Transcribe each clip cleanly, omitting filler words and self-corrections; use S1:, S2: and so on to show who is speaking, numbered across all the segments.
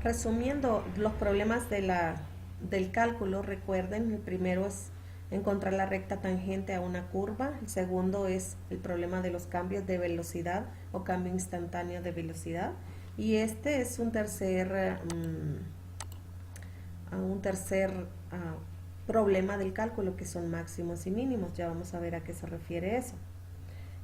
S1: Resumiendo los problemas del cálculo, recuerden, el primero es encontrar la recta tangente a una curva, el segundo es el problema de los cambios de velocidad o cambio instantáneo de velocidad, y este es un tercer problema del cálculo, que son máximos y mínimos. Ya vamos a ver a qué se refiere eso.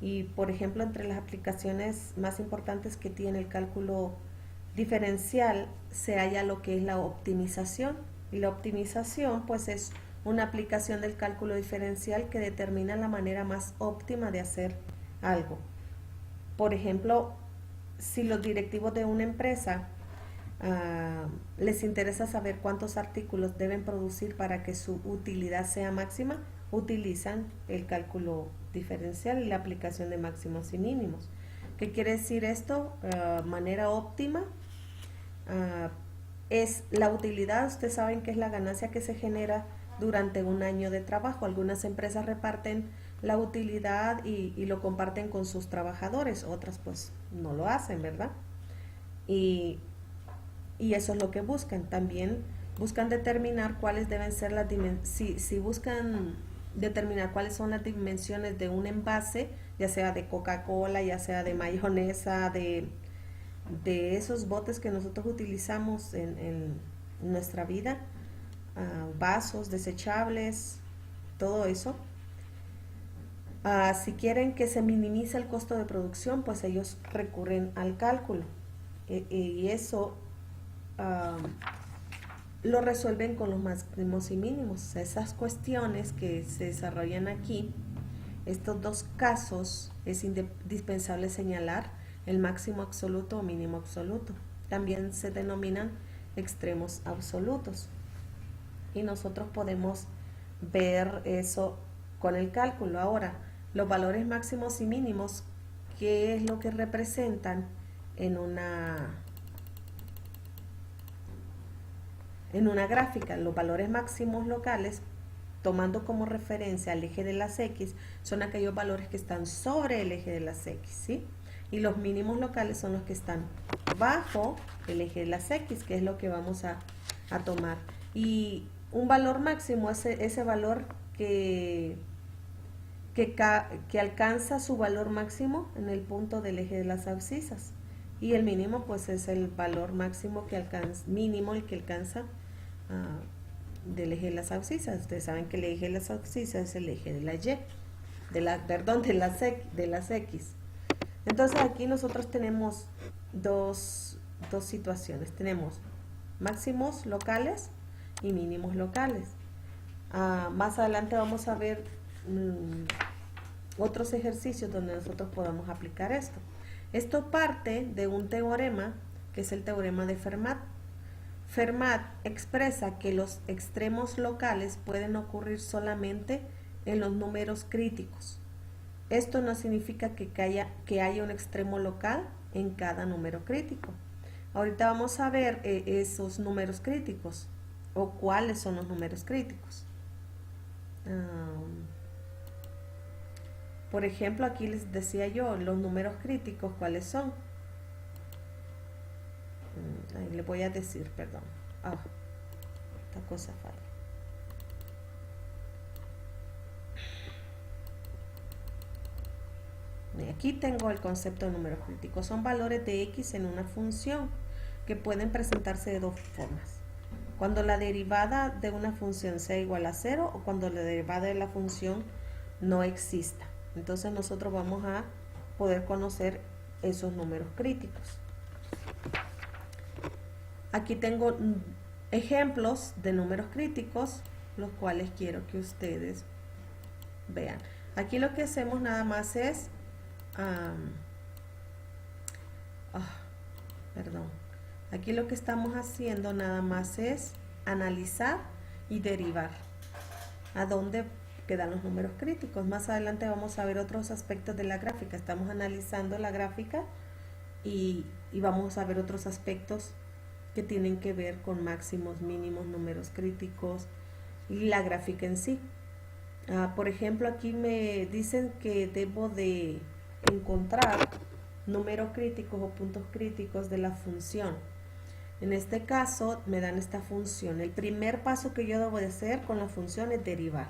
S1: Y por ejemplo, entre las aplicaciones más importantes que tiene el cálculo diferencial se halla lo que es la optimización. Y la optimización pues es una aplicación del cálculo diferencial que determina la manera más óptima de hacer algo. Por ejemplo, si los directivos de una empresa les interesa saber cuántos artículos deben producir para que su utilidad sea máxima, utilizan el cálculo diferencial y la aplicación de máximos y mínimos. ¿Qué quiere decir esto? Manera óptima es la utilidad. Ustedes saben que es la ganancia que se genera durante un año de trabajo. Algunas empresas reparten la utilidad y lo comparten con sus trabajadores, otras pues no lo hacen, ¿verdad? Y eso es lo que buscan. También buscan determinar cuáles deben ser las dimensiones. Si buscan determinar cuáles son las dimensiones de un envase, ya sea de Coca-Cola, ya sea de mayonesa, de esos botes que nosotros utilizamos en nuestra vida, vasos desechables, todo eso. Si quieren que se minimice el costo de producción, pues ellos recurren al cálculo. Y eso lo resuelven con los máximos y mínimos. Esas cuestiones que se desarrollan aquí, estos dos casos, es indispensable señalar el máximo absoluto o mínimo absoluto. También se denominan extremos absolutos. Y nosotros podemos ver eso con el cálculo. Ahora, los valores máximos y mínimos, ¿qué es lo que representan en una gráfica? Los valores máximos locales, tomando como referencia al eje de las X, son aquellos valores que están sobre el eje de las X, ¿sí? Y los mínimos locales son los que están bajo el eje de las X, que es lo que vamos a tomar. Y un valor máximo es ese valor que alcanza su valor máximo en el punto del eje de las abscisas. Y el mínimo pues es el valor máximo que alcanza, mínimo el que alcanza del eje de las abscisas. Ustedes saben que el eje de las abscisas es el eje de la Y, de las X. Entonces aquí nosotros tenemos dos situaciones. Tenemos máximos locales y mínimos locales. Más adelante vamos a ver otros ejercicios donde nosotros podamos aplicar esto. Esto parte de un teorema que es el teorema de Fermat. Fermat expresa que los extremos locales pueden ocurrir solamente en los números críticos. Esto no significa que haya un extremo local en cada número crítico. Ahorita vamos a ver esos números críticos o cuáles son los números críticos. Por ejemplo, aquí les decía yo los números críticos, ¿cuáles son? Ahí le voy a decir, perdón. Esta cosa falla. Aquí tengo el concepto de números críticos. Son valores de X en una función que pueden presentarse de dos formas. Cuando la derivada de una función sea igual a 0 o cuando la derivada de la función no exista. Entonces nosotros vamos a poder conocer esos números críticos. Aquí tengo ejemplos de números críticos, los cuales quiero que ustedes vean. Aquí lo que hacemos nada más es aquí lo que estamos haciendo nada más es analizar y derivar a dónde quedan los números críticos. Más adelante vamos a ver otros aspectos de la gráfica. Estamos analizando la gráfica y vamos a ver otros aspectos que tienen que ver con máximos, mínimos, números críticos y la gráfica en sí. Por ejemplo, aquí me dicen que debo de encontrar números críticos o puntos críticos de la función. En este caso me dan esta función. El primer paso que yo debo de hacer con la función es derivar.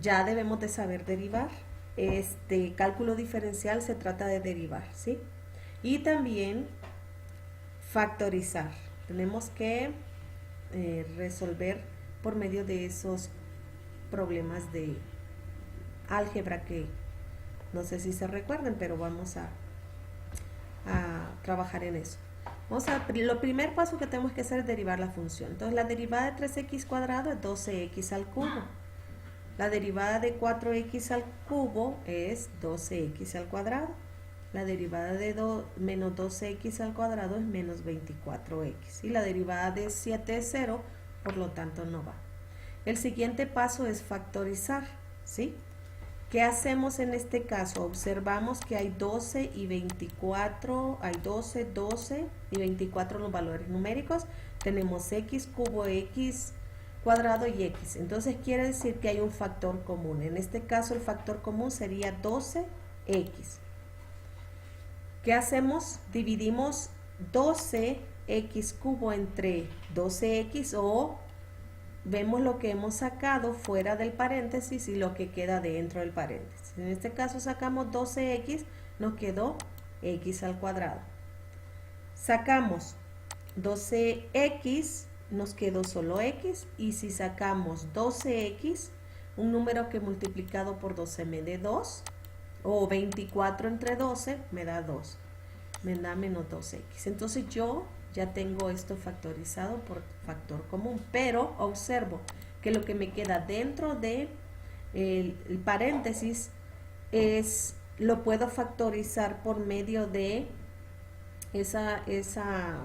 S1: Ya debemos de saber derivar. Este cálculo diferencial se trata de derivar, ¿sí? Y también factorizar. Tenemos que resolver por medio de esos problemas de álgebra que no sé si se recuerden, pero vamos a trabajar en eso. Lo primer paso que tenemos que hacer es derivar la función. Entonces la derivada de 3x cuadrado es 12x al cubo. La derivada de 4x al cubo es 12x al cuadrado. La derivada de menos 12x al cuadrado es menos 24x. Y la derivada de 7 es 0, por lo tanto no va. El siguiente paso es factorizar, ¿sí? ¿Qué hacemos en este caso? Observamos que hay 12 y 24, hay 12 y 24 en los valores numéricos. Tenemos x cubo, x cuadrado y x. Entonces quiere decir que hay un factor común. En este caso el factor común sería 12x. ¿Qué hacemos? Dividimos 12x cubo entre 12x o vemos lo que hemos sacado fuera del paréntesis y lo que queda dentro del paréntesis. En este caso sacamos 12x, nos quedó x al cuadrado. Sacamos 12x, nos quedó solo x, y si sacamos 12x, un número que multiplicado por 12 me dé 2, o 24 entre 12 me da 2, me da menos 2x. Entonces yo ya tengo esto factorizado por factor común, pero observo que lo que me queda dentro de el paréntesis lo puedo factorizar por medio de esa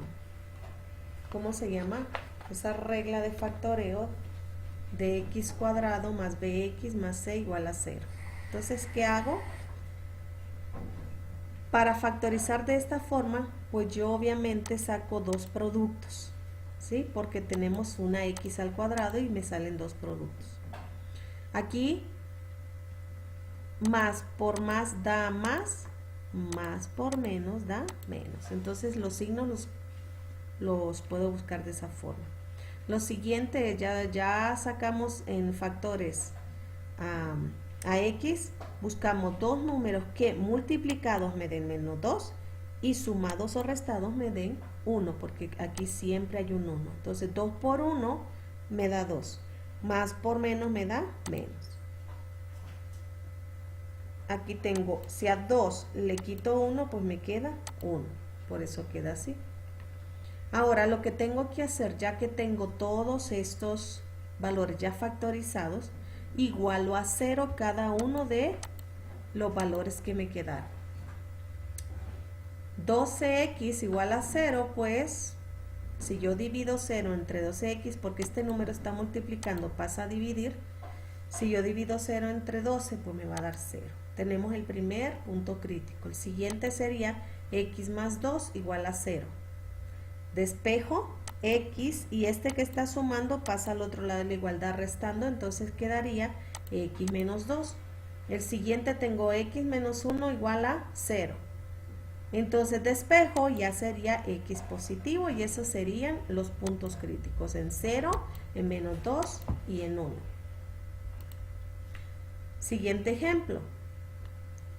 S1: ¿cómo se llama? Esa regla de factoreo de x cuadrado más bx más c igual a 0. Entonces, ¿qué hago? Para factorizar de esta forma, pues yo obviamente saco dos productos, ¿sí? Porque tenemos una x al cuadrado y me salen dos productos. Aquí, más por más da más por menos da menos. Entonces los signos los puedo buscar de esa forma. Lo siguiente, ya sacamos en factores a x, buscamos dos números que multiplicados me den menos 2 y sumados o restados me den 1, porque aquí siempre hay un 1. Entonces 2 por 1 me da 2, más por menos me da menos. Aquí tengo, si a 2 le quito 1, pues me queda 1, por eso queda así. Ahora lo que tengo que hacer, ya que tengo todos estos valores ya factorizados, igualo a 0 cada uno de los valores que me quedaron. 12x igual a 0, pues si yo divido 0 entre 12x, porque este número está multiplicando, pasa a dividir. Si yo divido 0 entre 12, pues me va a dar 0. Tenemos el primer punto crítico. El siguiente sería x más 2 igual a 0. Despejo x y este que está sumando pasa al otro lado de la igualdad restando, entonces quedaría x menos 2. El siguiente tengo x menos 1 igual a 0. Entonces despejo ya sería x positivo y esos serían los puntos críticos en 0, en menos 2 y en 1. Siguiente ejemplo.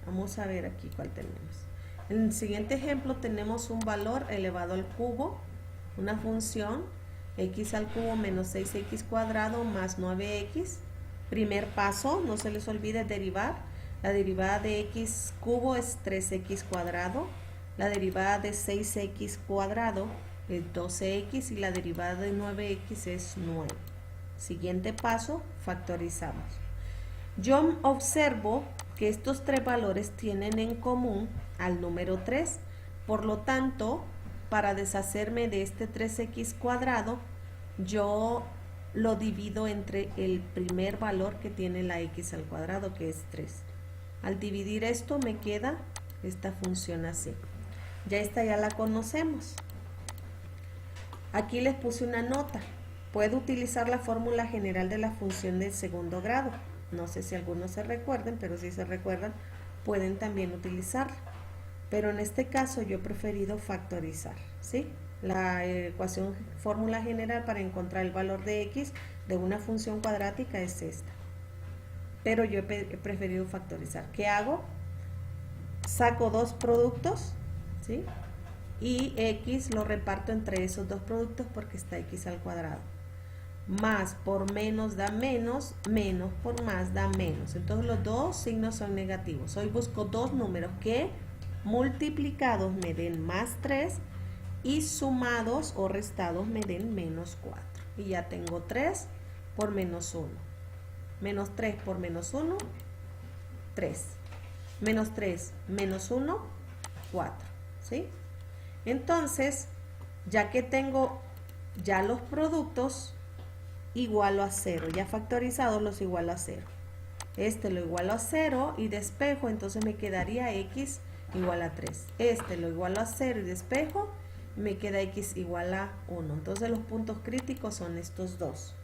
S1: Vamos a ver aquí cuál tenemos. En el siguiente ejemplo tenemos un valor elevado al cubo, una función x al cubo menos 6x cuadrado más 9x. Primer paso, no se les olvide derivar. La derivada de x cubo es 3x cuadrado. La derivada de 6x cuadrado es 12x y la derivada de 9x es 9. Siguiente paso, factorizamos. Yo observo que estos tres valores tienen en común al número 3. Por lo tanto, para deshacerme de este 3x cuadrado, yo lo divido entre el primer valor que tiene la x al cuadrado, que es 3. Al dividir esto me queda esta función así. Ya esta ya la conocemos. Aquí les puse una nota. Puedo utilizar la fórmula general de la función del segundo grado. No sé si algunos se recuerden, pero si se recuerdan, pueden también utilizarla. Pero en este caso yo he preferido factorizar, ¿sí? La ecuación fórmula general para encontrar el valor de x de una función cuadrática es esta. Pero yo he preferido factorizar. ¿Qué hago? Saco dos productos, ¿sí? Y x lo reparto entre esos dos productos porque está x al cuadrado. Más por menos da menos, menos por más da menos. Entonces los dos signos son negativos. Hoy busco dos números que multiplicados me den más 3 y sumados o restados me den menos 4. Y ya tengo 3 por menos 1. Menos 3 por menos 1, 3. Menos 3 menos 1, 4. ¿Sí? Entonces, ya que tengo ya los productos, igualo a 0. Ya factorizados los igualo a 0. Este lo igualo a 0 y despejo, entonces me quedaría x igual a 3. Este lo igualo a 0 y despejo, me queda x igual a 1. Entonces los puntos críticos son estos dos.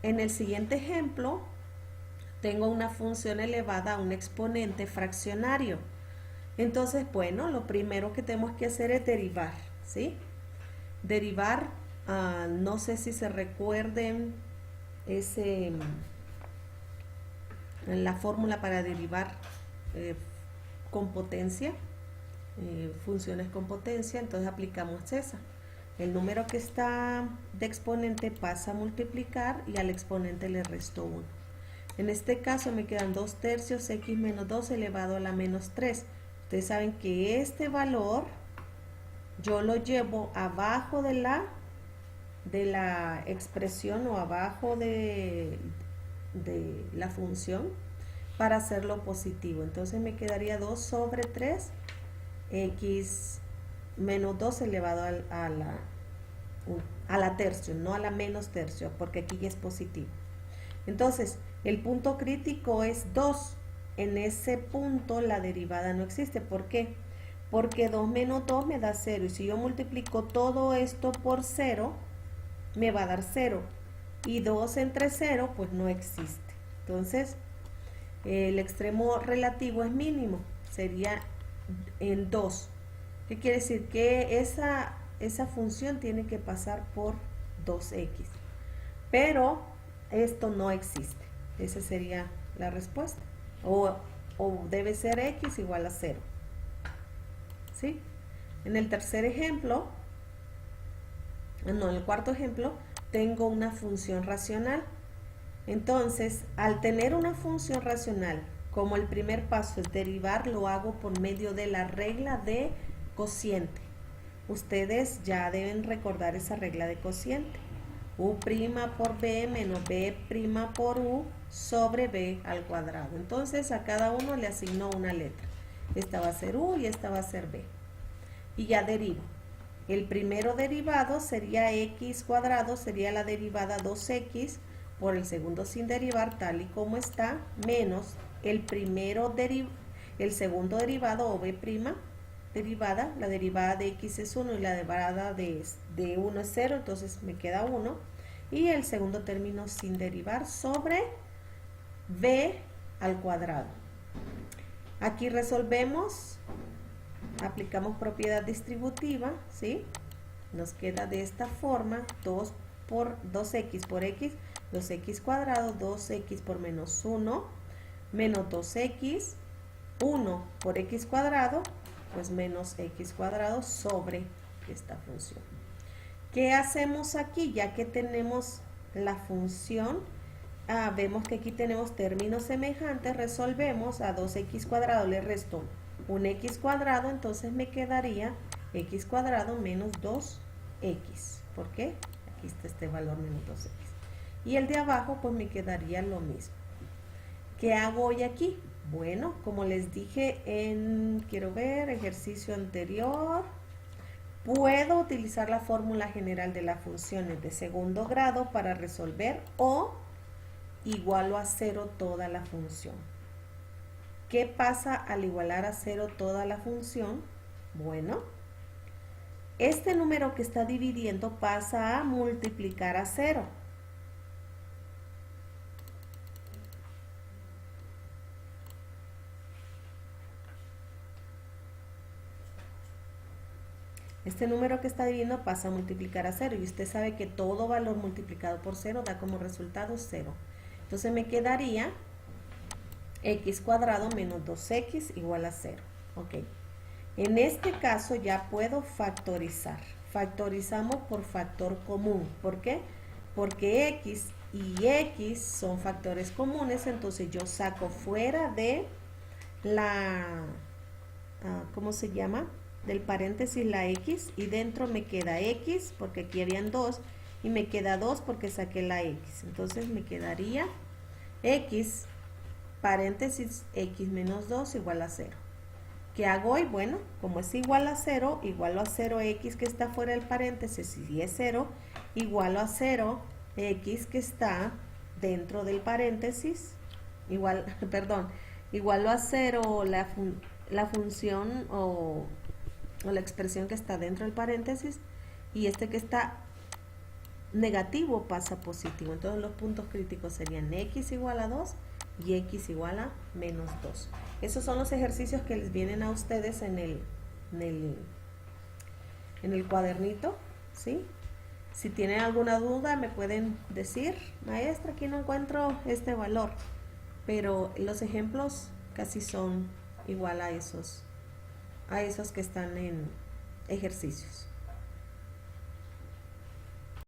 S1: En el siguiente ejemplo, tengo una función elevada a un exponente fraccionario. Entonces, bueno, lo primero que tenemos que hacer es derivar, ¿sí? Derivar, no sé si se recuerden la fórmula para derivar con potencia, funciones con potencia, entonces aplicamos esa. El número que está de exponente pasa a multiplicar y al exponente le resto 1. En este caso me quedan 2 tercios x menos 2 elevado a la menos 3. Ustedes saben que este valor yo lo llevo abajo de la expresión o abajo de la función para hacerlo positivo. Entonces me quedaría 2 sobre 3 x menos 2 elevado a la tercio, no a la menos tercio, porque aquí ya es positivo. Entonces, el punto crítico es 2. En ese punto la derivada no existe. ¿Por qué? Porque 2 menos 2 me da 0. Y si yo multiplico todo esto por 0, me va a dar 0. Y 2 entre 0, pues no existe. Entonces, el extremo relativo es mínimo. Sería en 2. ¿Qué quiere decir? Que esa función tiene que pasar por 2x. Pero esto no existe. Esa sería la respuesta. O debe ser x igual a 0. ¿Sí? En el tercer ejemplo, en el cuarto ejemplo, tengo una función racional. Entonces, al tener una función racional, como el primer paso es derivar, lo hago por medio de la regla de cociente. Ustedes ya deben recordar esa regla de cociente. U' por b menos b' por u sobre b al cuadrado. Entonces a cada uno le asignó una letra. Esta va a ser u y esta va a ser b. Y ya derivo. El primero derivado sería x cuadrado, sería la derivada 2x por el segundo sin derivar tal y como está, menos el segundo derivado o b' derivada, la derivada de x es 1 y la derivada de 1 es 0, entonces me queda 1. Y el segundo término sin derivar sobre b al cuadrado. Aquí resolvemos, aplicamos propiedad distributiva, ¿sí? Nos queda de esta forma, 2x por x, 2x cuadrado, 2x por menos 1, menos 2x, 1 por x cuadrado, pues menos x cuadrado sobre esta función. ¿Qué hacemos aquí? Ya que tenemos la función, vemos que aquí tenemos términos semejantes, resolvemos. A 2x cuadrado le resto un x cuadrado, entonces me quedaría x cuadrado menos 2x. ¿Por qué? Aquí está este valor menos 2x. Y el de abajo pues me quedaría lo mismo. ¿Qué hago hoy aquí? Bueno, como les dije quiero ver, ejercicio anterior, puedo utilizar la fórmula general de las funciones de segundo grado para resolver o igualo a 0 toda la función. ¿Qué pasa al igualar a 0 toda la función? Bueno, este número que está dividiendo pasa a multiplicar a 0. Este número que está dividiendo pasa a multiplicar a 0 y usted sabe que todo valor multiplicado por 0 da como resultado 0. Entonces me quedaría x cuadrado menos 2x igual a 0. Ok. En este caso ya puedo factorizar. Factorizamos por factor común. ¿Por qué? Porque x y x son factores comunes, entonces yo saco fuera de la, ¿cómo se llama? Del paréntesis la x y dentro me queda x porque aquí habían 2 y me queda 2 porque saqué la x. Entonces me quedaría x paréntesis x menos 2 igual a 0. ¿Qué hago hoy? Bueno, como es igual a 0, igualo a 0x que está fuera del paréntesis y es 0, igualo a 0x que está dentro del paréntesis, igualo a 0 la función o la expresión que está dentro del paréntesis y este que está negativo pasa a positivo. Entonces los puntos críticos serían x igual a 2 y x igual a menos 2. Esos son los ejercicios que les vienen a ustedes en el cuadernito, ¿sí? Si tienen alguna duda me pueden decir, maestra, aquí no encuentro este valor, pero los ejemplos casi son igual a esos que están en ejercicios.